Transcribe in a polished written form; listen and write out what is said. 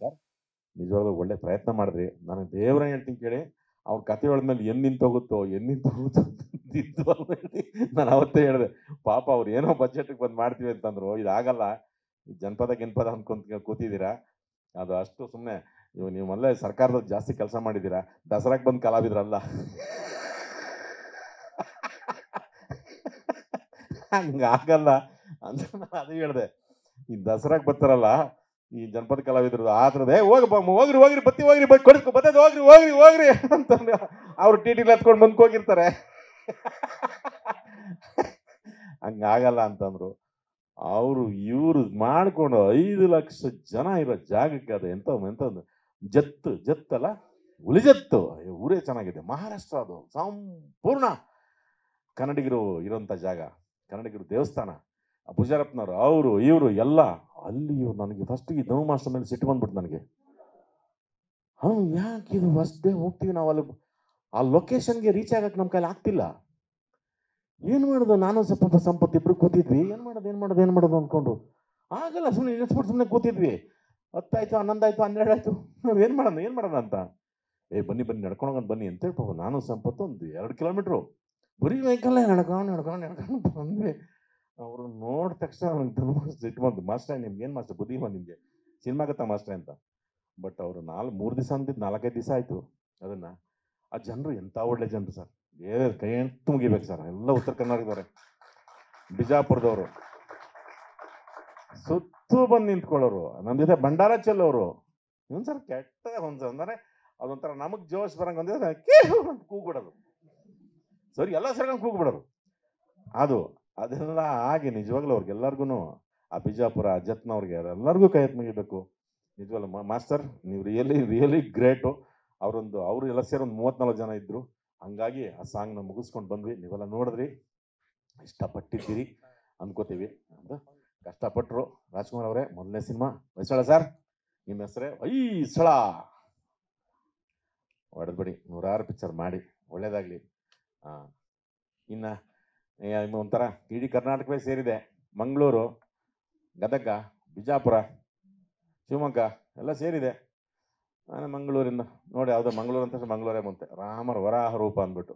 Sir ನಿಜವಾಗ್ಲೂ ಒಳ್ಳೆ ಪ್ರಯತ್ನ ಮಾಡಿದ್ರಿ. ನಾನು ದೇವ್ರ ಹೇಳ್ತೀನಿ ಕೇಳಿ, ಅವ್ರ ಕತೆ ಹೇಳಿದ್ಮೇಲೆ ಹೋಗುತ್ತೋ ನಾನು ಅವತ್ತೇ ಹೇಳಿದೆ, ಪಾಪ ಅವ್ರು ಏನೋ ಬಜೆಟ್ಗೆ ಬಂದು ಮಾಡ್ತೀವಿ ಅಂತಂದ್ರು, ಇದಾಗಲ್ಲ, ಜನಪದ ಗಿನ್ಪದ ಅನ್ಕೊಂತ ಕೂತಿದ್ದೀರಾ, ಅದು ಅಷ್ಟು ಸುಮ್ಮನೆ. ನೀವು ಮೊದಲೇ ಸರ್ಕಾರದಲ್ಲಿ ಜಾಸ್ತಿ ಕೆಲಸ ಮಾಡಿದ್ದೀರಾ, ದಸರಾಕ್ಕೆ ಬಂದು ಕಲಾವಿದ್ರಲ್ಲ. ಹಂಗಾಗಲ್ಲ ಅಂತ ನಾನು ಅದು ಹೇಳಿದೆ. ಈ ದಸರಾಕ್ಕೆ ಬರ್ತಾರಲ್ಲ ಈ ಜನಪದ ಕಲಾವಿದರು ಆ ಥರದ ಹೋಗ್ರಿ ಹೋಗ್ರಿ ಬತ್ತಿ ಹೋಗ್ರಿ ಕೊಡಿಸ್ಕೊ ಬತ್ತದ ಹೋಗ್ರಿ ಹೋಗ್ರಿ ಹೋಗ್ರಿ ಅಂತಂದು ಅವ್ರು ಟಿ ಹತ್ಕೊಂಡು ಬಂದು ಹೋಗಿರ್ತಾರೆ. ಹಂಗಾಗಲ್ಲ ಅಂತಂದ್ರು. ಅವರು ಇವರು ಮಾಡ್ಕೊಂಡು 5 ಲಕ್ಷ ಜನ ಇರೋ ಜಾಗಕ್ಕೆ ಅದು ಎಂಥದ್ದು ಜತ್ತಲ್ಲ, ಉಳಿಜತ್ತು ಊರೇ ಚೆನ್ನಾಗಿದೆ. ಮಹಾರಾಷ್ಟ್ರ ಅದು ಸಂಪೂರ್ಣ ಕನ್ನಡಿಗರು ಇರೋಂಥ ಜಾಗ, ಕನ್ನಡಿಗರು ದೇವಸ್ಥಾನ. ಪೂಜಾರಪ್ಪನವರು ಅವರು ಇವರು ಎಲ್ಲ ಅಲ್ಲಿ. ನನಗೆ ಫಸ್ಟಿಗೆ ಧನು ಮಾಸ್ಟರ್ ಮೇಲೆ ಸಿಟ್ಟು ಬಂದ್ಬಿಟ್ಟು ನನಗೆ, ಯಾಕೆ ಇದು ಫಸ್ಟ್ ಡೇ ಹೋಗ್ತೀವಿ ನಾವು ಅಲ್ಲಿ, ಆ ಲೊಕೇಶನ್ಗೆ ರೀಚ್ ಆಗಕ್ಕೆ ನಮ್ಮ ಕೈಲಿ ಆಗ್ತಿಲ್ಲ. ಏನು ಮಾಡೋದು, ನಾನು ಸಂಪತ್ತು ಇಬ್ರು ಕೂತಿದ್ವಿ, ಏನು ಮಾಡೋದು ಅಂದ್ಕೊಂಡು ಆಗಲ್ಲ, ಸುಮ್ಮನೆ ನಿಲ್ಲಿಸ್ಬಿಟ್ಟು ಸುಮ್ಮನೆ ಕೂತಿದ್ವಿ. 10 ಆಯ್ತು, 11 ಆಯ್ತು, 12 ಆಯ್ತು, ನಾವು ಏನು ಮಾಡೋಣ ಅಂತ. ಬನ್ನಿ ನಡ್ಕೊಂಡು ಬನ್ನಿ ಅಂತ ಹೇಳ್ಬೋದು. ನಾನು ಸಂಪತ್ತು ಒಂದು 2 ಕಿಲೋಮೀಟ್ರು ಬರೀ ವೆಹಿಕಲ್ಲೇ ನಡ್ಕೊಂಡು ಬಂದ್ವಿ. ಅವರು ನೋಡಿದ ತಕ್ಷಣ ನನಗೆ ಸಿಟ್ಟು ಬಂತು, ಮಾಸ್ಟ್ರೇ ನಿಮ್ಗೆ ಏನು ಮಾಸ್ಟರ್ ಬುದ್ಧಿ ಇಲ್ಲ ನಿಮಗೆ, ಸಿನಿಮಾಗತ್ತ ಮಾಸ್ಟ್ರೇ ಅಂತ. ಬಟ್ ಅವರು 3 ದಿವಸ ಅಂದಿದ್ದು 4-5 ದಿವಸ ಆಯಿತು ಅದನ್ನು. ಆ ಜನರು ಎಂಥ ಒಳ್ಳೆ ಜನರು ಸರ್, ಕೈ ಎಂಟು ಮುಗಿಬೇಕು ಸರ್. ಎಲ್ಲ ಉತ್ತರ ಕರ್ನಾಟಕದವ್ರೆ, ಬಿಜಾಪುರದವರು ಸುತ್ತು ಬಂದು ನಿಂತ್ಕೊಳ್ಳೋರು, ನಮ್ಮ ಜೊತೆ ಭಂಡಾರ ಚೆಲ್ಲೋರು. ಇವನು ಸರ್ ಕೆಟ್ಟ ಅಂದರೆ ಅದೊಂಥರ ನಮಗೆ ಜೋಶ್ ಬರಂಗೆ ಒಂದಿದ್ರೆ ಕೂಗ್ಬಿಡೋದು, ಸರಿ ಎಲ್ಲ ಸರ್ಗಂಗೆ ಕೂಗ್ಬಿಡೋರು. ಅದೆಲ್ಲ ಆಗಿ ನಿಜವಾಗ್ಲೂ ಅವ್ರಿಗೆಲ್ಲರಿಗೂ, ಆ ಬಿಜಾಪುರ ಜತ್ನವ್ರಿಗೆ ಎಲ್ಲರಿಗೂ ಕೈ ಎತ್ತು ಮುಗಿಬೇಕು. ನಿಜವಾಗ್ಲೂ ಮಾಸ್ಟರ್ ನೀವು ರಿಯಲಿ ಗ್ರೇಟು. ಅವರು ಎಲ್ಲ ಸೇರಿ ಒಂದು 34 ಜನ ಇದ್ರು. ಹಂಗಾಗಿ ಆ ಸಾಂಗ್ನ ಮುಗಿಸ್ಕೊಂಡು ಬಂದ್ವಿ. ನೀವೆಲ್ಲ ನೋಡಿದ್ರಿ, ಇಷ್ಟಪಟ್ಟಿದ್ದೀರಿ ಅನ್ಕೋತೀವಿ. ಅಂತ ಕಷ್ಟಪಟ್ಟರು ರಾಜ್ಕುಮಾರ್ ಅವರೇ. ಮೊದಲನೇ ಸಿನಿಮಾ ಹೊಯ್ಸಳ ಸರ್, ನಿಮ್ಮ ಹೆಸರೇ ಹೊಯ್ಸಳ. ಹೊಡೆದ್ಬಿಡಿ, 100 ಪಿಕ್ಚರ್ ಮಾಡಿ ಒಳ್ಳೇದಾಗಲಿ. ಇನ್ನು ಒಂಥರ ಇಡೀ ಕರ್ನಾಟಕವೇ ಸೇರಿದೆ. ಮಂಗಳೂರು, ಗದಗ, ಬಿಜಾಪುರ, ಶಿವಮೊಗ್ಗ ಎಲ್ಲ ಸೇರಿದೆ. ನಾನು ಮಂಗಳೂರಿಂದ ನೋಡಿ, ಯಾವುದೋ ಮಂಗಳೂರು ಅಂತ ಮಂಗಳೂರೇ ಬಂತೆ, ರಾಮರ ವರಾಹ ರೂಪ ಅಂದ್ಬಿಟ್ಟು